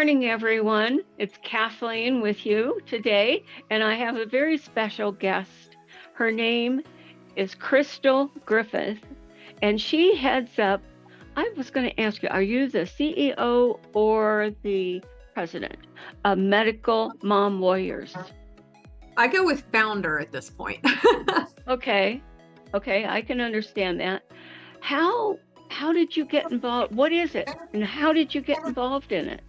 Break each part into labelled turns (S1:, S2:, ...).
S1: morning, everyone. It's Kathleen with you today, and I have a very special guest. Her name is Crystal Griffith, and she heads up. I was going to ask you, are you the CEO or the president of Medical Mom Warriors?
S2: I go with founder at this point.
S1: Okay, I can understand that. How did you get involved? What is it, and how did you get involved in it?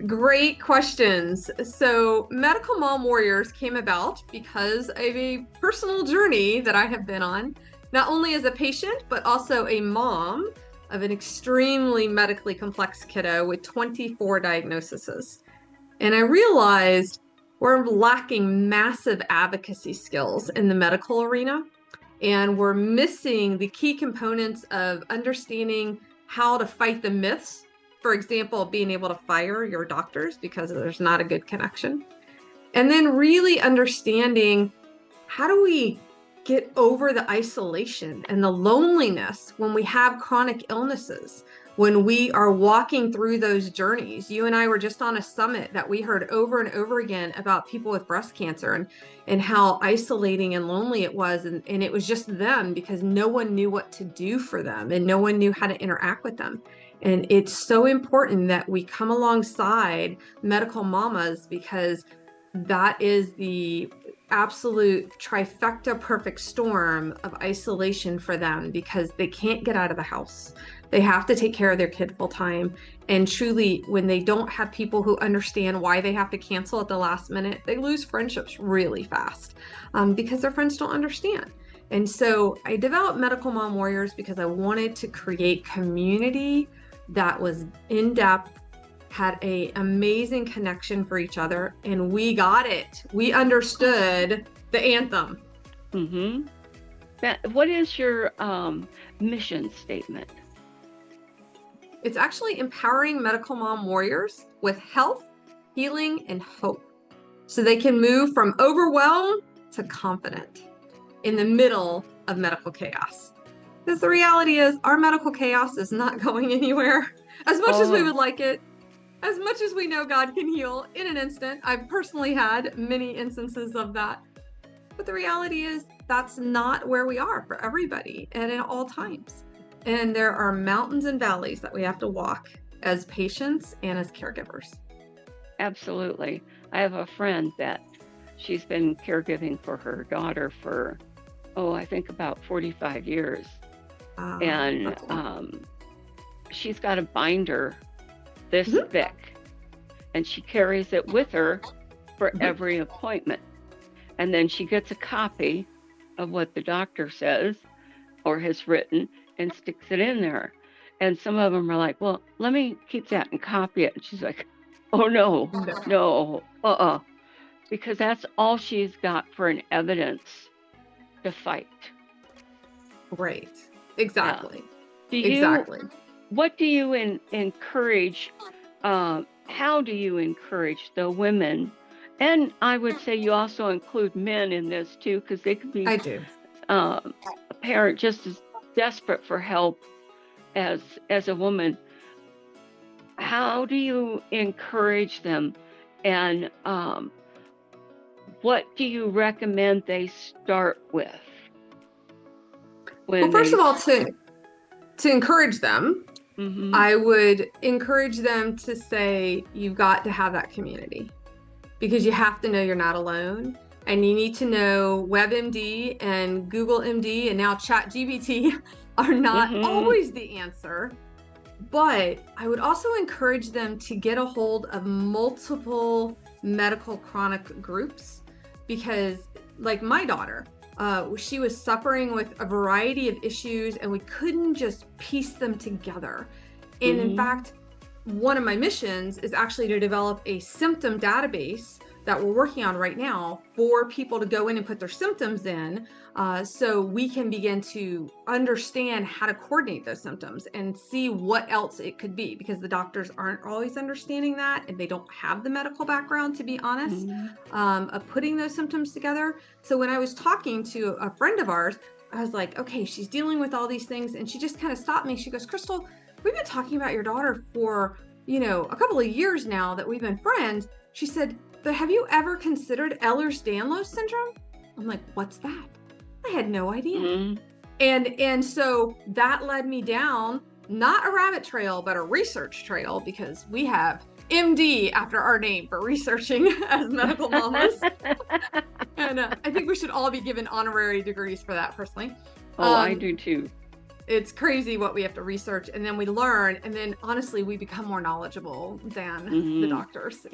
S2: Great questions. So, Medical Mom Warriors came about because of a personal journey that I have been on, not only as a patient, but also a mom of an extremely medically complex kiddo with 24 diagnoses. And I realized we're lacking massive advocacy skills in the medical arena, and we're missing the key components of understanding how to fight the myths. For example, being able to fire your doctors because there's not a good connection. And then really understanding how do we get over the isolation and the loneliness when we have chronic illnesses, when we are walking through those journeys. You and I were just on a summit that we heard over and over again about people with breast cancer and how isolating and lonely it was. And it was just them because no one knew what to do for them and no one knew how to interact with them. And it's so important that we come alongside medical mamas because that is the absolute trifecta perfect storm of isolation for them because they can't get out of the house. They have to take care of their kid full time. And truly, when they don't have people who understand why they have to cancel at the last minute, they lose friendships really fast because their friends don't understand. And so I developed Medical Mom Warriors because I wanted to create community that was in depth, had an amazing connection for each other, and we got it. We understood the anthem.
S1: Mm-hmm. What is your mission statement?
S2: It's actually empowering medical mom warriors with health, healing, and hope so they can move from overwhelmed to confident in the middle of medical chaos. Because the reality is our medical chaos is not going anywhere. As much as we would like it, as much as we know God can heal in an instant. I've personally had many instances of that. But the reality is that's not where we are for everybody and at all times. And there are mountains and valleys that we have to walk as patients and as caregivers.
S1: Absolutely. I have a friend that she's been caregiving for her daughter for, I think about 45 years. And she's got a binder this thick, and she carries it with her for every appointment. And then she gets a copy of what the doctor says or has written and sticks it in there. And some of them are like, well, let me keep that and copy it. And she's like, oh, no, because that's all she's got for an evidence to fight.
S2: Right. Exactly.
S1: Exactly. What do you encourage? How do you encourage the women? And I would say you also include men in this too, because they could be a parent just as desperate for help as a woman. How do you encourage them? And what do you recommend they start with?
S2: Well, first of all, to encourage them, I would encourage them to say, you've got to have that community because you have to know you're not alone. And you need to know WebMD and Google MD and now ChatGPT are not always the answer. But I would also encourage them to get a hold of multiple medical chronic groups because, like my daughter, she was suffering with a variety of issues and we couldn't just piece them together. And in fact, one of my missions is actually to develop a symptom database that we're working on right now for people to go in and put their symptoms in so we can begin to understand how to coordinate those symptoms and see what else it could be because the doctors aren't always understanding that and they don't have the medical background, to be honest, of putting those symptoms together. So when I was talking to a friend of ours, I was like, okay, she's dealing with all these things. And she just kind of stopped me. She goes, Crystal, we've been talking about your daughter for a couple of years now that we've been friends, she said, but have you ever considered Ehlers-Danlos syndrome? I'm like, what's that? I had no idea.
S1: Mm-hmm.
S2: And so that led me down, not a rabbit trail, but a research trail, because we have MD after our name for researching as medical mamas. And I think we should all be given honorary degrees for that, personally.
S1: Oh, I do too.
S2: It's crazy what we have to research, and then we learn, and then honestly, we become more knowledgeable than the doctors,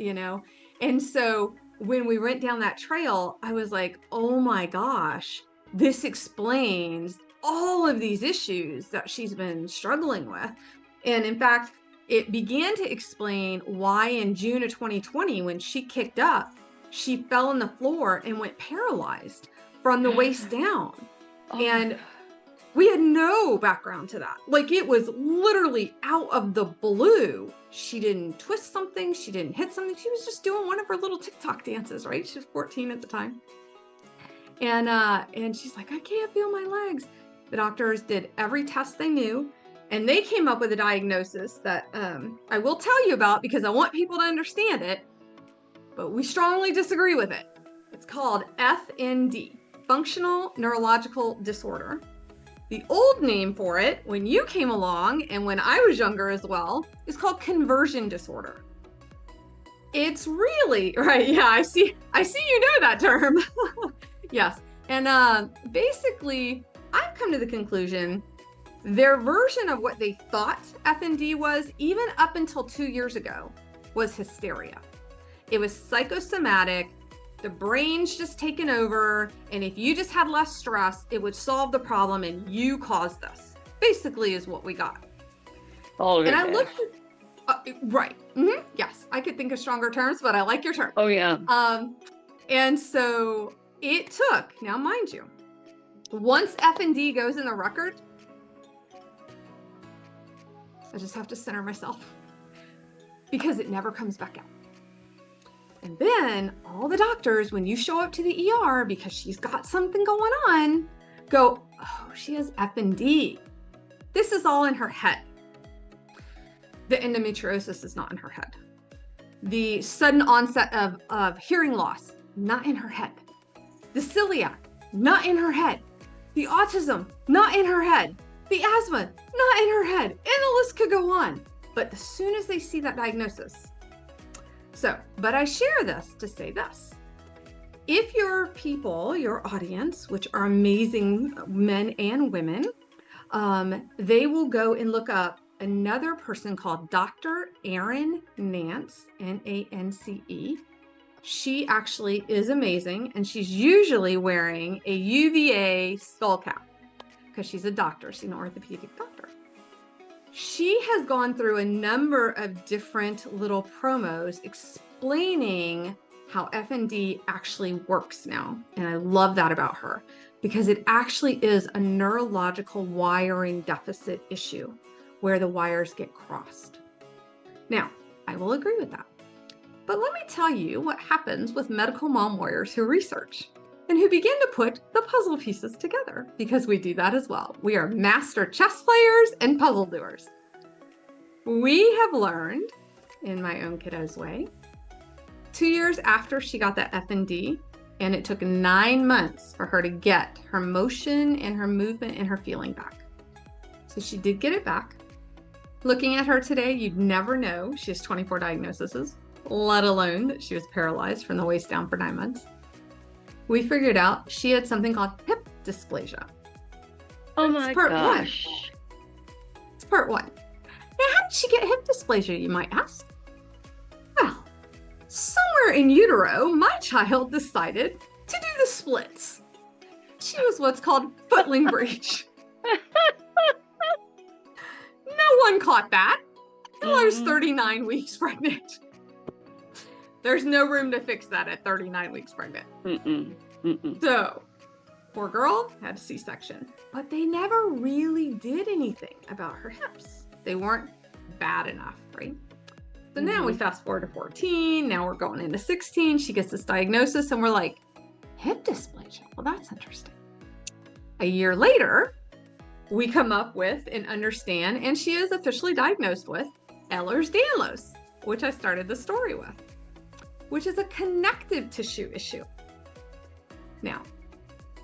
S2: And so when we went down that trail, I was like, oh my gosh, this explains all of these issues that she's been struggling with. And in fact, it began to explain why in June of 2020, when she kicked up, she fell on the floor and went paralyzed from the waist down.
S1: Oh,
S2: and we had no background to that. Like, it was literally out of the blue. She didn't twist something. She didn't hit something. She was just doing one of her little TikTok dances, right? She was 14 at the time. And she's like, I can't feel my legs. The doctors did every test they knew, and they came up with a diagnosis that I will tell you about because I want people to understand it, but we strongly disagree with it. It's called FND, Functional Neurological Disorder. The old name for it, when you came along and when I was younger as well, is called conversion disorder. It's really, right, yeah, I see you know that term. Yes, and basically, I've come to the conclusion their version of what they thought FND was, even up until 2 years ago, was hysteria. It was psychosomatic. The brain's just taken over, and if you just had less stress, it would solve the problem, and you caused this. Basically, is what we got.
S1: Oh,
S2: and I looked at, right. Mm-hmm. Yes, I could think of stronger terms, but I like your term.
S1: Oh, yeah.
S2: And so it took, now mind you, once FND goes in the record, I just have to center myself because it never comes back out. And then all the doctors, when you show up to the ER because she's got something going on, go, oh, she has FND. This is all in her head. The endometriosis is not in her head. The sudden onset of hearing loss, not in her head. The celiac, not in her head. The autism, not in her head. The asthma, not in her head. And the list could go on. But as soon as they see that diagnosis. So, but I share this to say this. If your people, your audience, which are amazing men and women, they will go and look up another person called Dr. Erin Nance, Nance. She actually is amazing, and she's usually wearing a UVA skull cap because she's a doctor. She's an orthopedic doctor. She has gone through a number of different little promos explaining how FND actually works now. And I love that about her because it actually is a neurological wiring deficit issue where the wires get crossed. Now, I will agree with that. But let me tell you what happens with medical mom warriors who research and who begin to put the puzzle pieces together, because we do that as well. We are master chess players and puzzle doers. We have learned, in my own kiddo's way, 2 years after she got that FND, and it took 9 months for her to get her motion and her movement and her feeling back. So she did get it back. Looking at her today, you'd never know she has 24 diagnoses, let alone that she was paralyzed from the waist down for 9 months. We figured out she had something called hip dysplasia.
S1: Oh my gosh.
S2: It's part one. Now, how did she get hip dysplasia, you might ask? Well, somewhere in utero, my child decided to do the splits. She was what's called footling breech. No one caught that until I was 39 weeks pregnant. There's no room to fix that at 39 weeks pregnant. So, poor girl had a C-section, but they never really did anything about her hips. They weren't bad enough, right? So now we fast forward to 14. Now we're going into 16. She gets this diagnosis and we're like, hip dysplasia. Well, that's interesting. A year later, we come up with and understand, and she is officially diagnosed with Ehlers-Danlos, which I started the story with, which is a connective tissue issue. Now,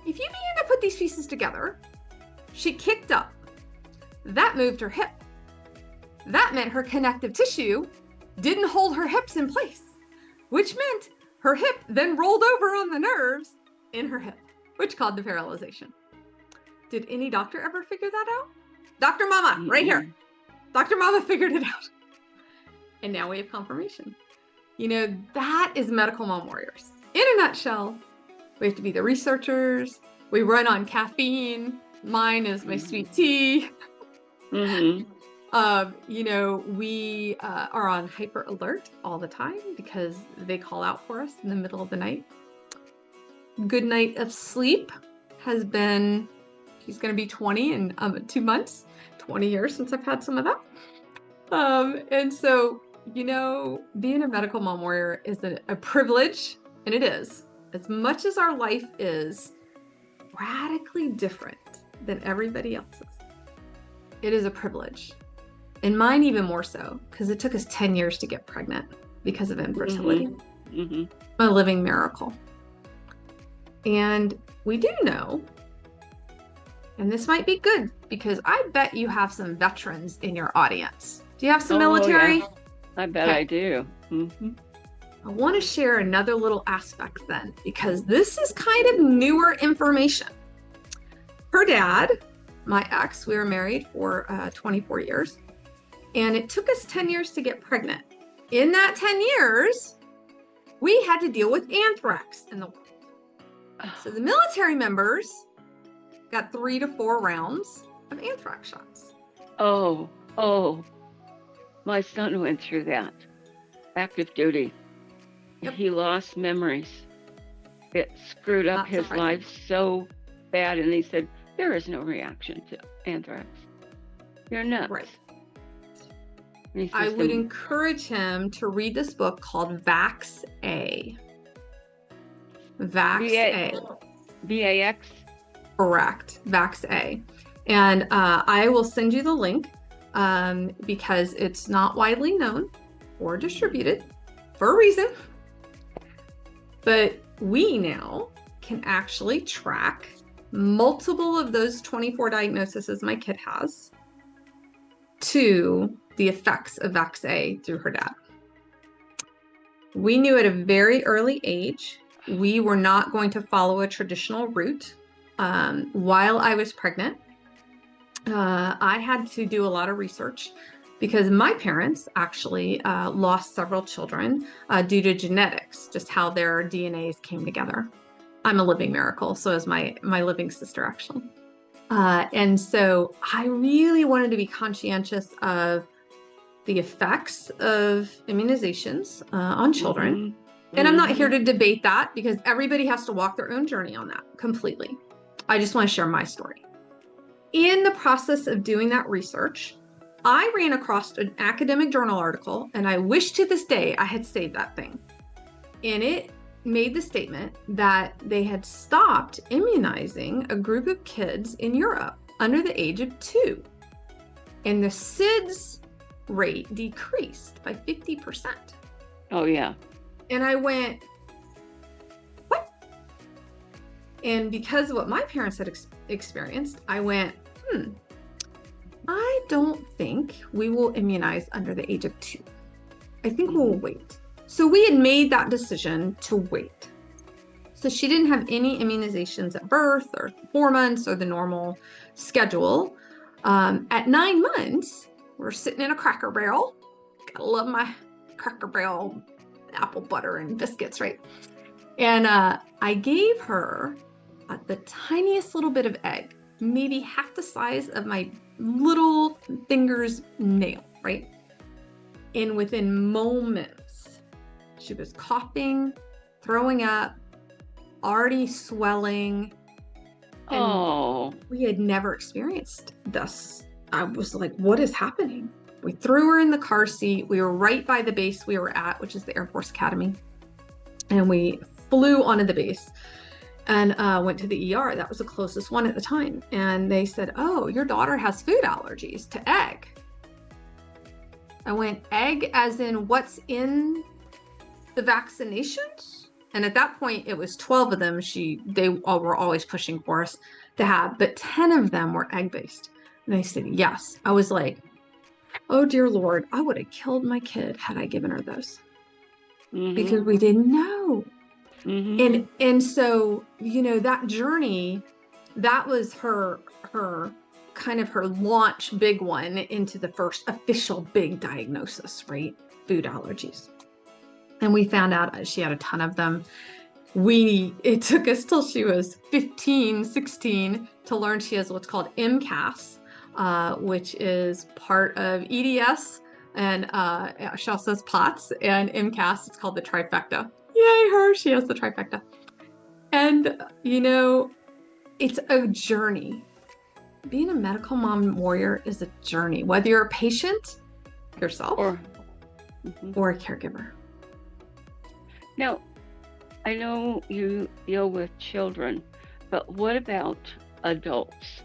S2: if you begin to put these pieces together, she kicked up. That moved her hip. That meant her connective tissue didn't hold her hips in place, which meant her hip then rolled over on the nerves in her hip, which caused the paralyzation. Did any doctor ever figure that out? Dr. Mama, right here. Dr. Mama figured it out. And now we have confirmation. You know, that is medical mom warriors. In a nutshell, we have to be the researchers. We run on caffeine. Mine is my sweet tea. You know, we are on hyper alert all the time because they call out for us in the middle of the night. Good night of sleep has been, she's going to be 20 in 2 months, 20 years since I've had some of that. And so, you know, being a medical mom warrior is a privilege, and it is. As much as our life is radically different than everybody else's, it is a privilege. And mine even more so, because it took us 10 years to get pregnant because of infertility. A living miracle. And we do know, and this might be good, because I bet you have some veterans in your audience. Do you have some military?
S1: Yeah. I bet I do.
S2: I want to share another little aspect then, because this is kind of newer information. Her dad, my ex, we were married for 24 years, and it took us 10 years to get pregnant. In that 10 years, we had to deal with anthrax in the world. So the military members got 3 to 4 rounds of anthrax shots.
S1: Oh, my son went through that. Active duty.
S2: Yep.
S1: He lost memories. It screwed up his life so bad, and he said, there is no reaction to anthrax. You're nuts.
S2: Right. I would encourage him to read this book called VAX-A. VAX-A.
S1: VAX?
S2: Correct. VAX-A. And I will send you the link because it's not widely known or distributed for a reason. But we now can actually track multiple of those 24 diagnoses my kid has to the effects of VAX-A through her dad. We knew at a very early age we were not going to follow a traditional route. While I was pregnant, I had to do a lot of research because my parents actually lost several children due to genetics, just how their DNAs came together. I'm a living miracle, so is my living sister, actually. And so I really wanted to be conscientious of the effects of immunizations on children. And I'm not here to debate that because everybody has to walk their own journey on that completely. I just want to share my story. In the process of doing that research, I ran across an academic journal article, and I wish to this day I had saved that thing. And it made the statement that they had stopped immunizing a group of kids in Europe under the age of 2. And the SIDS rate decreased by 50%.
S1: Oh, yeah.
S2: And I went, what? And because of what my parents had experienced, I went, I don't think we will immunize under the age of 2. I think we'll wait. So we had made that decision to wait. So she didn't have any immunizations at birth or 4 months or the normal schedule. At 9 months, we're sitting in a Cracker Barrel. Gotta love my Cracker Barrel apple butter and biscuits, right? And I gave her the tiniest little bit of egg, maybe half the size of my little finger's nail, right? And within moments, she was coughing, throwing up, already swelling. And we had never experienced this. I was like, what is happening? We threw her in the car seat. We were right by the base we were at, which is the Air Force Academy. And we flew onto the base and went to the ER. That was the closest one at the time. And they said, oh, your daughter has food allergies to egg. I went egg as in what's in the vaccinations. And at that point, it was 12 of them they all were always pushing for us to have, but 10 of them were egg-based. And I said, yes. I was like, oh, dear Lord, I would have killed my kid had I given her those. Because we didn't know. And so, that journey, that was her kind of her launch big one into the first official big diagnosis, right? Food allergies. And we found out she had a ton of them. It took us till she was 15, 16 to learn she has what's called MCAS, which is part of EDS. And she also has POTS and MCAS. It's called the trifecta. Yay, her. She has the trifecta. And, it's a journey. Being a medical mom warrior is a journey, whether you're a patient yourself or a caregiver.
S1: Now, I know you deal with children, but what about adults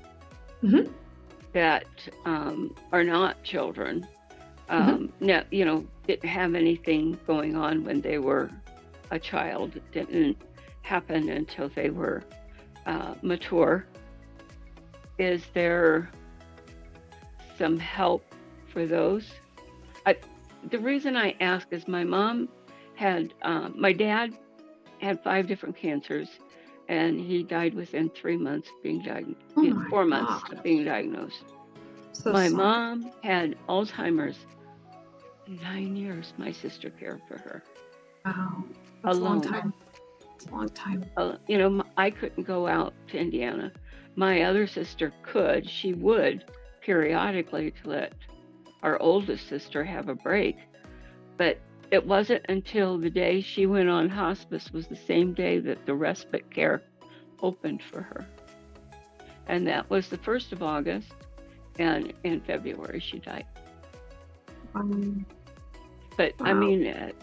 S1: that are not children? Now, didn't have anything going on when they were a child. It didn't happen until they were mature. Is there some help for those? The reason I ask is my mom my dad had 5 different cancers, and he died within 3 months of being diagnosed, 4 months of being diagnosed. So my mom had Alzheimer's 9 years. My sister cared for her.
S2: Wow. That's a long time. It's a long time.
S1: I couldn't go out to Indiana. My other sister could. She would periodically to let our oldest sister have a break. But it wasn't until the day she went on hospice was the same day that the respite care opened for her. And that was the 1st of August. And in February, she died. But wow. I mean,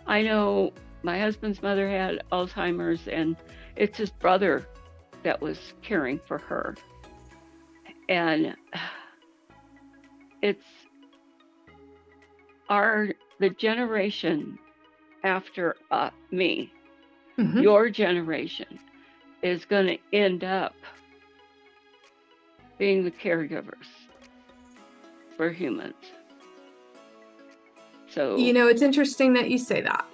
S1: I know my husband's mother had Alzheimer's, and it's his brother that was caring for her. And it's the generation after me, your generation, is going to end up being the caregivers for humans. So,
S2: it's interesting that you say that,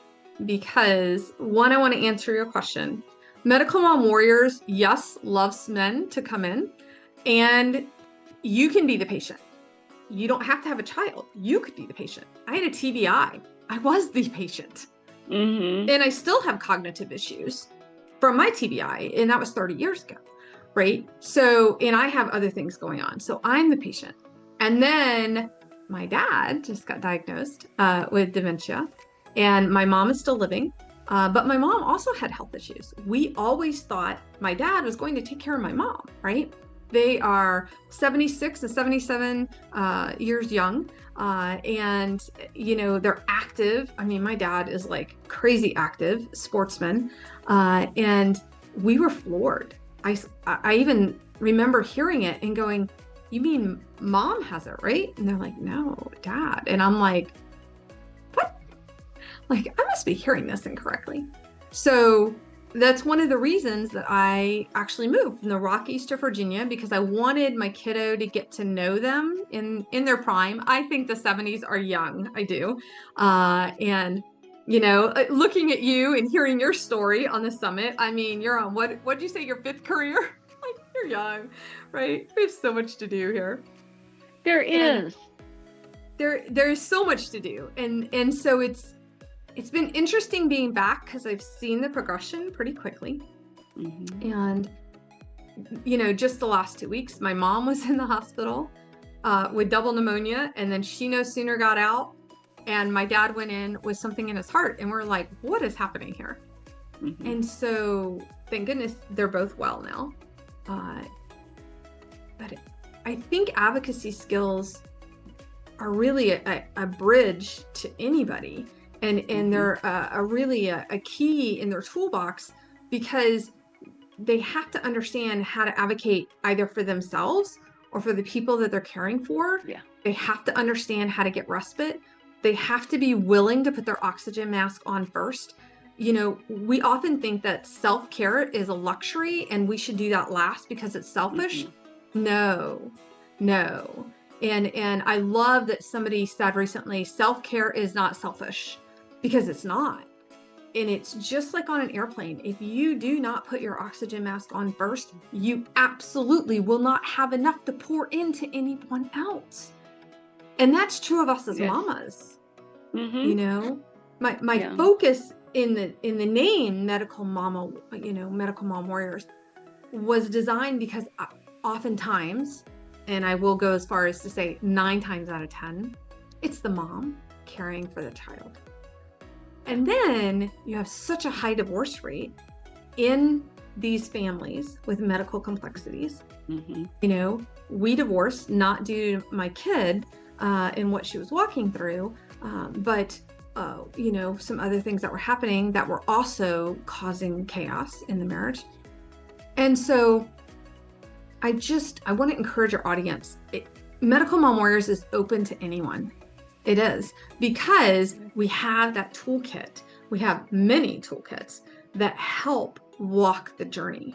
S2: because one, I want to answer your question. Medical mom warriors, yes, loves men to come in, and you can be the patient. You don't have to have a child. You could be the patient. I had a TBI. I was the patient. And I still have cognitive issues from my TBI, and that was 30 years ago, right? So, and I have other things going on. So I'm the patient. And then my dad just got diagnosed with dementia, and my mom is still living. But my mom also had health issues. We always thought my dad was going to take care of my mom, right? They are 76 and 77 years young. And, they're active. I mean, my dad is like crazy active sportsman. And we were floored. I even remember hearing it and going, you mean mom has it, right? And they're like, no, dad. And I'm like, what? Like, I must be hearing this incorrectly. So that's one of the reasons that I actually moved from the Rockies to Virginia, because I wanted my kiddo to get to know them in their prime. I think the 70s are young. I do. And, looking at you and hearing your story on the summit, I mean, you're on what'd you say, your 5th career? Like, you're young, right? We have so much to do here.
S1: There is.
S2: There's so much to do. And so it's been interesting being back, because I've seen the progression pretty quickly. And, just the last 2 weeks, my mom was in the hospital with double pneumonia, and then she no sooner got out, and my dad went in with something in his heart, and we're like, what is happening here? And so thank goodness they're both well now. But I think advocacy skills are really a bridge to anybody. And they're really a key in their toolbox, because they have to understand how to advocate either for themselves or for the people that they're caring for,
S1: Yeah.
S2: they have to understand how to get respite. They have to be willing to put their oxygen mask on first. You know, we often think that self-care is a luxury and we should do that last because it's selfish. No, no. And I love that somebody said recently, self-care is not selfish, because it's not. And it's just like on an airplane. If you do not put your oxygen mask on first, you absolutely will not have enough to pour into anyone else. And that's true of us as
S1: Yes.
S2: mamas.
S1: Mm-hmm.
S2: You know, my
S1: Yeah.
S2: focus in the name medical mama, medical mom warriors, was designed because oftentimes, and I will go as far as to say 9 times out of 10, it's the mom caring for the child. And then you have such a high divorce rate in these families with medical complexities.
S1: Mm-hmm.
S2: You know, we divorced not due to my kid and what she was walking through, but you know, some other things that were happening that were also causing chaos in the marriage. And so I want to encourage our audience. Medical Mom Warriors is open to anyone. It is, because we have that toolkit. We have many toolkits that help walk the journey.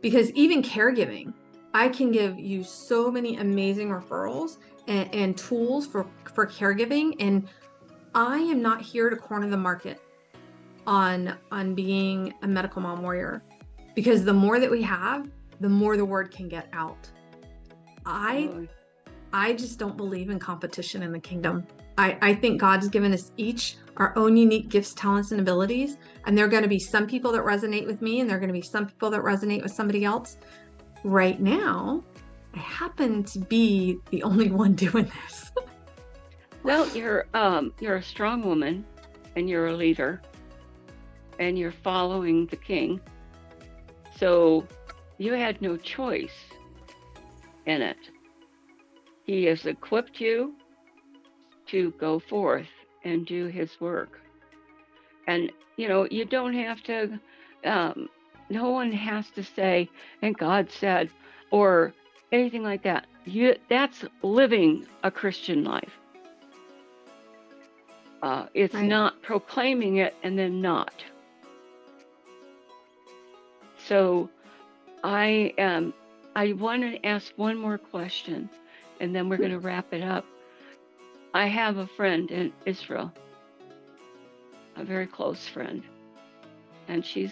S2: Because even caregiving, I can give you so many amazing referrals and tools for caregiving. And I am not here to corner the market on being a medical mom warrior, because the more that we have, the more the word can get out. I just don't believe in competition in the kingdom. I think God's given us each our own unique gifts, talents, and abilities. And there are going to be some people that resonate with me, and there are going to be some people that resonate with somebody else. Right now, I happen to be the only one doing this.
S1: Well, you're a strong woman, and you're a leader, and you're following the King. So you had no choice in it. He has equipped you to go forth and do his work. And, you know, you don't have to, no one has to say, and God said, or anything like that. That's living a Christian life. It's
S2: Right.
S1: not proclaiming it and then not. So I want to ask one more question, and then we're going to wrap it up. I have a friend in Israel, a very close friend, and she's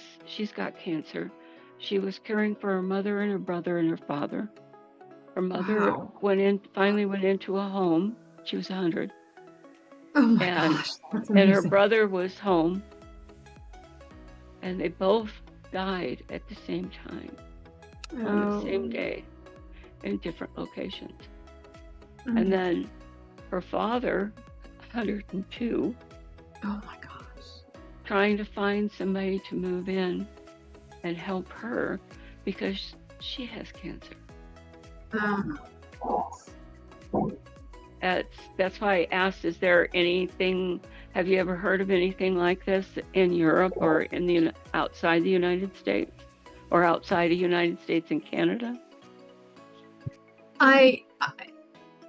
S1: got cancer. She was caring for her mother and her brother and her father. Her mother finally went into a home. She was 100.
S2: Oh my gosh, that's amazing.
S1: And her brother was home, and they both died at the same time on the same day in different locations.
S2: Mm-hmm.
S1: And then her father, 102.
S2: Oh my gosh.
S1: Trying to find somebody to move in and help her because she has cancer. That's why I asked, is there anything, have you ever heard of anything like this in Europe or in outside the United States, or outside of the United States and Canada?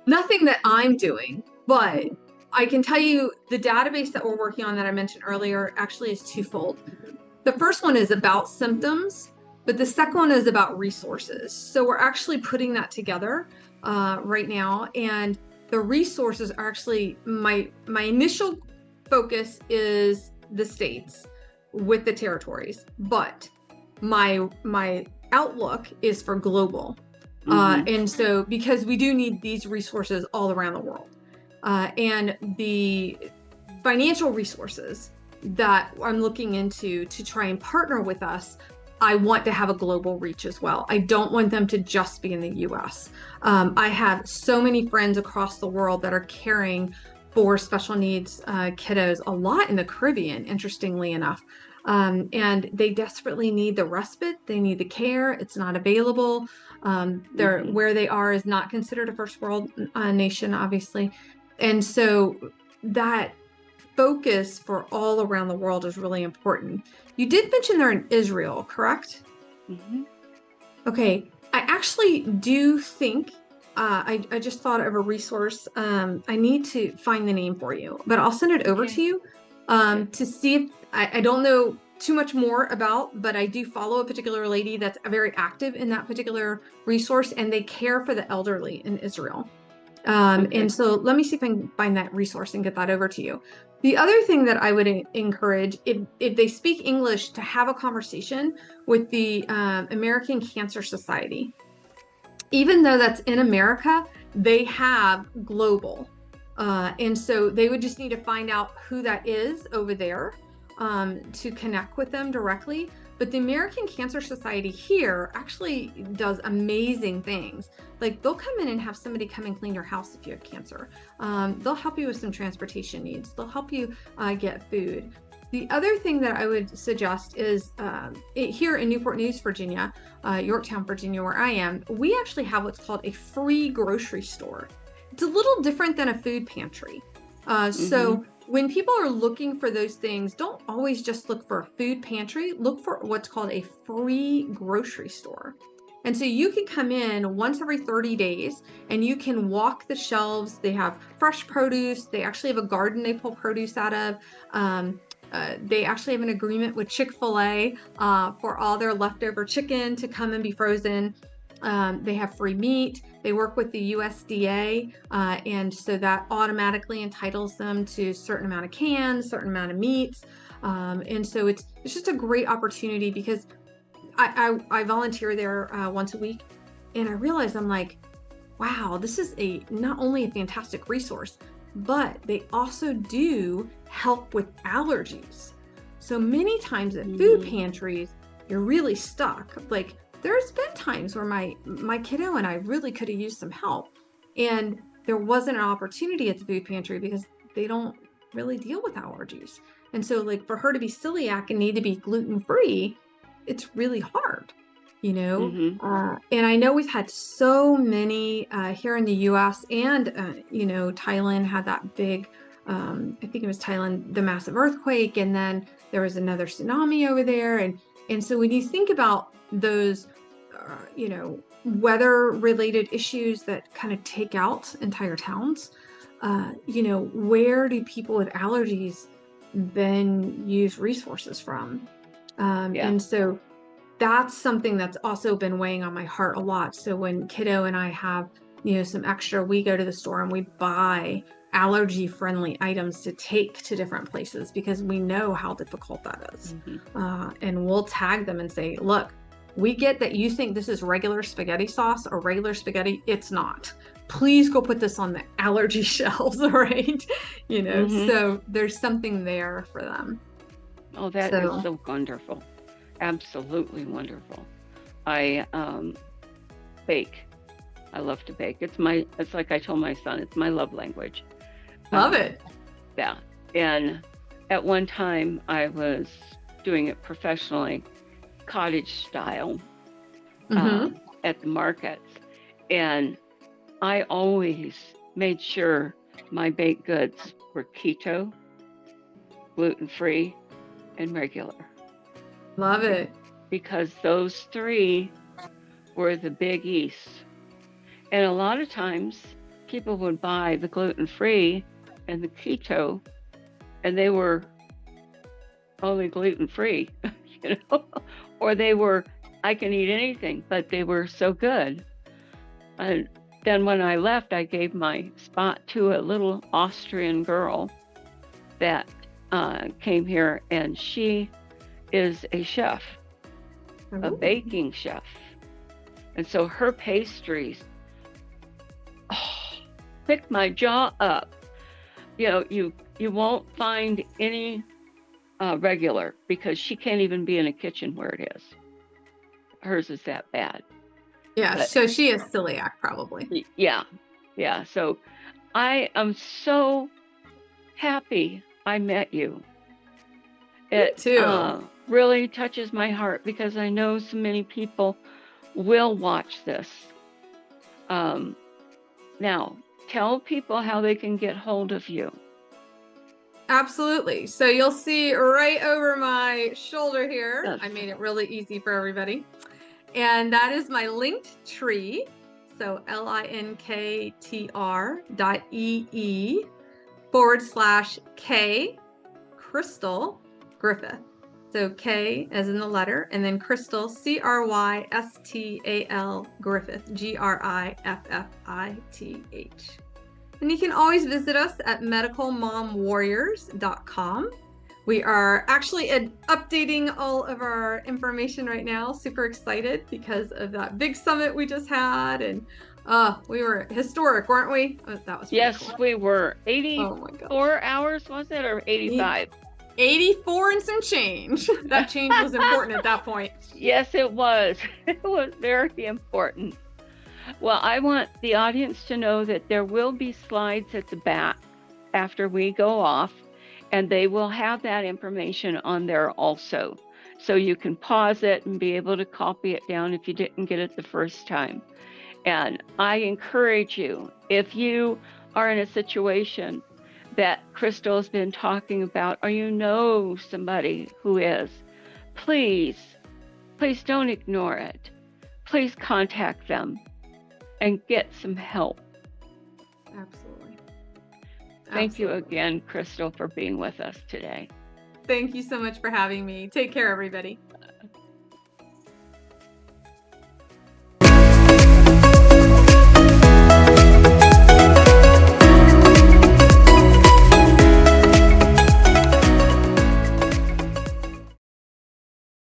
S2: Nothing that I'm doing, but I can tell you the database that we're working on that I mentioned earlier actually is twofold. The first one is about symptoms, but the second one is about resources. So we're actually putting that together right now. And the resources are actually, my initial focus is the states with the territories, but my outlook is for global. And so, because we do need these resources all around the world, and the financial resources that I'm looking into to try and partner with us, I want to have a global reach as well. I don't want them to just be in the US. I have so many friends across the world that are caring for special needs kiddos, a lot in the Caribbean, interestingly enough. And they desperately need the respite. They need the care. It's not available. Where they are is not considered a first world nation, obviously. And so that focus for all around the world is really important. You did mention they're in Israel, correct?
S1: Mm-hmm.
S2: Okay. I actually do think I just thought of a resource. I need to find the name for you, but I'll send it over
S1: Okay.
S2: to you
S1: Okay.
S2: to see if I don't know too much more about, but I do follow a particular lady that's very active in that particular resource, and they care for the elderly in Israel.
S1: Okay.
S2: And so let me see if I can find that resource and get that over to you. The other thing that I would encourage, if they speak English, to have a conversation with the American Cancer Society. Even though that's in America, they have global. And so they would just need to find out who that is over there to connect with them directly. But the American Cancer Society here actually does amazing things. Like they'll come in and have somebody come and clean your house if you have cancer. They'll help you with some transportation needs. They'll help you get food. The other thing that I would suggest is here in Newport News, Virginia, Yorktown, Virginia, where I am, we actually have what's called a free grocery store. It's a little different than a food pantry. So when people are looking for those things, don't always just look for a food pantry, look for what's called a free grocery store. And so you can come in once every 30 days and you can walk the shelves. They have fresh produce. They actually have a garden they pull produce out of. They actually have an agreement with Chick-fil-A for all their leftover chicken to come and be frozen. They have free meat. They work with the USDA, and so that automatically entitles them to a certain amount of cans, certain amount of meats. And so it's just a great opportunity because I volunteer there once a week, and I realize I'm like, wow, this is not only a fantastic resource, but they also do help with allergies. So many times at food pantries, you're really stuck. Like there's been times where my kiddo and I really could have used some help, and there wasn't an opportunity at the food pantry because they don't really deal with allergies. And so like for her to be celiac and need to be gluten-free, it's really hard, you know? And I know we've had so many here in the US, and, Thailand had that big, I think it was Thailand, the massive earthquake, and then there was another tsunami over there. And so when you think about those, weather-related issues that kind of take out entire towns, where do people with allergies then use resources from? And so that's something that's also been weighing on my heart a lot. So when kiddo and I have, some extra, we go to the store and we buy allergy friendly items to take to different places because we know how difficult that is. And we'll tag them and say, look, we get that you think this is regular spaghetti sauce or regular spaghetti. It's not. Please go put this on the allergy shelves, right? So there's something there for them.
S1: Oh, that is so wonderful. Absolutely wonderful. I bake. I love to bake. It's like I told my son, it's my love language.
S2: Love it.
S1: Yeah. And at one time I was doing it professionally, cottage style, at the markets. And I always made sure my baked goods were keto, gluten-free, and regular.
S2: Love it.
S1: Because those three were the biggies. And a lot of times people would buy the gluten-free and the keto, and they were only gluten-free, or they were, I can eat anything, but they were so good. And then when I left, I gave my spot to a little Austrian girl that came here, and she is a chef, a baking chef. And so her pastries picked my jaw up. You won't find any regular because she can't even be in a kitchen where it is. Hers is that bad.
S2: Yeah, so she is celiac probably.
S1: Yeah. So I am so happy I met you. It too. Really touches my heart because I know so many people will watch this. Now, tell people how they can get hold of you.
S2: Absolutely. So you'll see right over my shoulder here.
S1: Yes.
S2: I made it really easy for everybody. And that is my linked tree. So linktr.ee/K Crystal Griffith. So K as in the letter, and then Crystal, Crystal Griffith, Griffith. And you can always visit us at medicalmomwarriors.com. We are actually updating all of our information right now. Super excited because of that big summit we just had. And we were historic, weren't we? Oh, that was
S1: Yes,
S2: cool.
S1: we were. 84 hours, was it, or 85?
S2: 84 and some change. That change was important at that point.
S1: Yes, it was. It was very important. Well, I want the audience to know that there will be slides at the back after we go off, and they will have that information on there also. So you can pause it and be able to copy it down if you didn't get it the first time. And I encourage you, if you are in a situation that Crystal's been talking about, or you know somebody who is, please don't ignore it. Please contact them and get some help.
S2: Absolutely.
S1: Thank you again, Crystal, for being with us today.
S2: Thank you so much for having me. Take care, everybody.